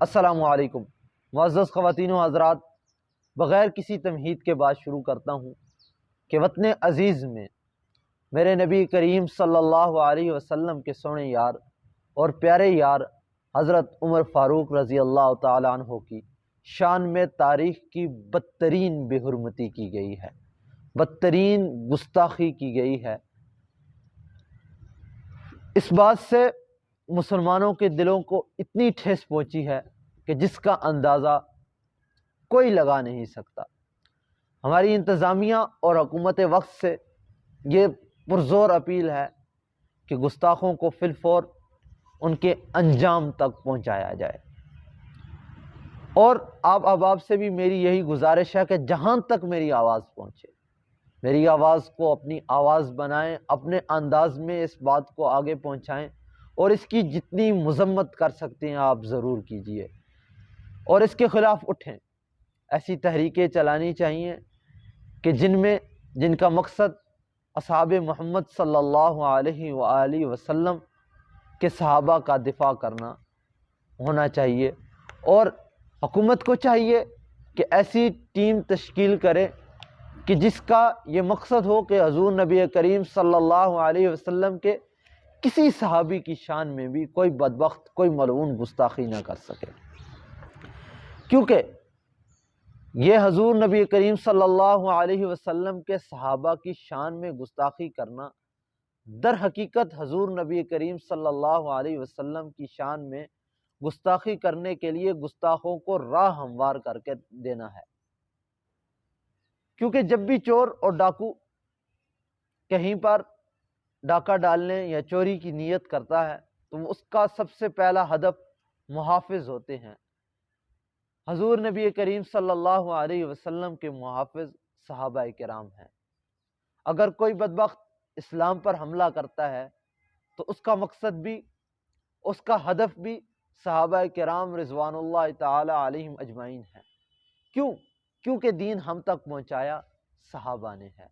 السلام علیکم معزز خواتین و حضرات، بغیر کسی تمہید کے بعد شروع کرتا ہوں کہ وطن عزیز میں میرے نبی کریم صلی اللہ علیہ وسلم کے سونے یار اور پیارے یار حضرت عمر فاروق رضی اللہ تعالی عنہ کی شان میں تاریخ کی بدترین بے حرمتی کی گئی ہے، بدترین گستاخی کی گئی ہے۔ اس بات سے مسلمانوں کے دلوں کو اتنی ٹھیس پہنچی ہے کہ جس کا اندازہ کوئی لگا نہیں سکتا۔ ہماری انتظامیہ اور حکومت وقت سے یہ پرزور اپیل ہے کہ گستاخوں کو فی الفور ان کے انجام تک پہنچایا جائے، اور آپ احباب سے بھی میری یہی گزارش ہے کہ جہاں تک میری آواز پہنچے، میری آواز کو اپنی آواز بنائیں، اپنے انداز میں اس بات کو آگے پہنچائیں، اور اس کی جتنی مذمت کر سکتے ہیں آپ ضرور کیجئے، اور اس کے خلاف اٹھیں۔ ایسی تحریکیں چلانی چاہیے کہ جن کا مقصد اصحاب محمد صلی اللہ علیہ وآلہ وسلم کے صحابہ کا دفاع کرنا ہونا چاہیے، اور حکومت کو چاہیے کہ ایسی ٹیم تشکیل کرے کہ جس کا یہ مقصد ہو کہ حضور نبی کریم صلی اللہ علیہ وسلم کے کسی صحابی کی شان میں بھی کوئی بدبخت، کوئی ملعون گستاخی نہ کر سکے، کیونکہ یہ حضور نبی کریم صلی اللہ علیہ وسلم کے صحابہ کی شان میں گستاخی کرنا در حقیقت حضور نبی کریم صلی اللہ علیہ وسلم کی شان میں گستاخی کرنے کے لیے گستاخوں کو راہ ہموار کر کے دینا ہے۔ کیونکہ جب بھی چور اور ڈاکو کہیں پر ڈاکہ ڈالنے یا چوری کی نیت کرتا ہے تو اس کا سب سے پہلا ہدف محافظ ہوتے ہیں۔ حضور نبی کریم صلی اللہ علیہ وسلم کے محافظ صحابہ کرام ہیں۔ اگر کوئی بدبخت اسلام پر حملہ کرتا ہے تو اس کا مقصد بھی، اس کا ہدف بھی صحابہ کرام رضوان اللہ تعالی علیہم اجمعین ہے۔ کیونکہ دین ہم تک پہنچایا صحابہ نے ہے۔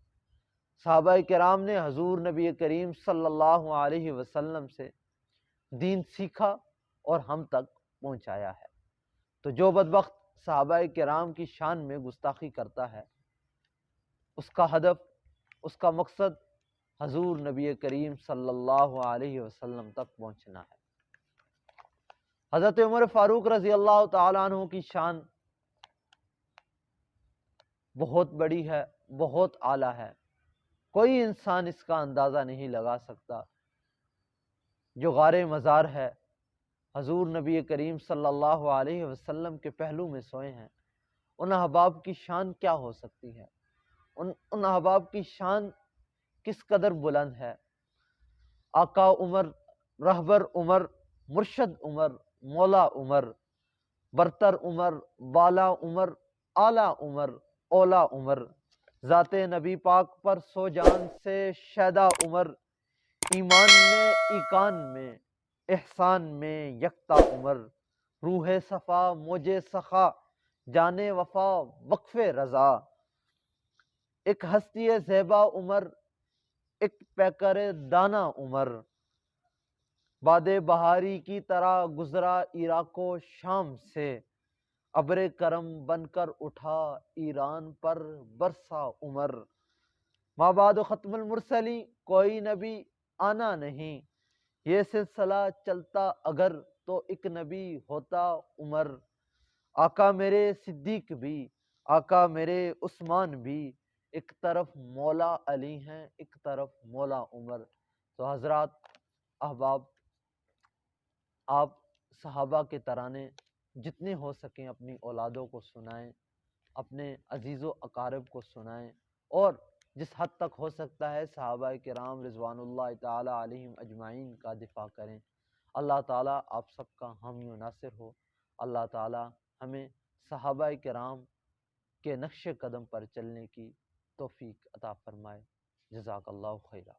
صحابہ کرام نے حضور نبی کریم صلی اللہ علیہ وسلم سے دین سیکھا اور ہم تک پہنچایا ہے۔ تو جو بدبخت صحابہ کرام کی شان میں گستاخی کرتا ہے، اس کا ہدف، اس کا مقصد حضور نبی کریم صلی اللہ علیہ وسلم تک پہنچنا ہے۔ حضرت عمر فاروق رضی اللہ تعالی عنہ کی شان بہت بڑی ہے، بہت اعلیٰ ہے، کوئی انسان اس کا اندازہ نہیں لگا سکتا۔ جو غار مزار ہے، حضور نبی کریم صلی اللہ علیہ وسلم کے پہلو میں سوئے ہیں، ان احباب کی شان کیا ہو سکتی ہے؟ ان احباب کی شان کس قدر بلند ہے۔ آقا عمر، رہبر عمر، مرشد عمر، مولا عمر، برتر عمر، بالا عمر، اعلی عمر، اولا عمر، ذات نبی پاک پر سو جان سے شیدا عمر، ایمان میں، ایقان میں، احسان میں یکتا عمر، روح صفا، موج سخا، جان وفا، وقف رضا، ایک ہستی زیبا عمر، ایک پیکر دانا عمر، باد بہاری کی طرح گزرا عراق و شام سے، ابر کرم بن کر اٹھا ایران پر برسا عمر، مابعد ختم المرسلی کوئی نبی آنا نہیں، یہ سلسلہ چلتا اگر تو ایک نبی ہوتا عمر، آقا میرے صدیق بھی، آقا میرے عثمان بھی، ایک طرف مولا علی ہیں، ایک طرف مولا عمر۔ تو حضرات، احباب، آپ صحابہ کے ترانے جتنے ہو سکیں اپنی اولادوں کو سنائیں، اپنے عزیز و اقارب کو سنائیں، اور جس حد تک ہو سکتا ہے صحابہ کرام رضوان اللہ تعالی علیہم اجمعین کا دفاع کریں۔ اللہ تعالیٰ آپ سب کا حامی و ناصر ہو۔ اللہ تعالیٰ ہمیں صحابہ کرام کے نقش قدم پر چلنے کی توفیق عطا فرمائے۔ جزاک اللہ خیرہ۔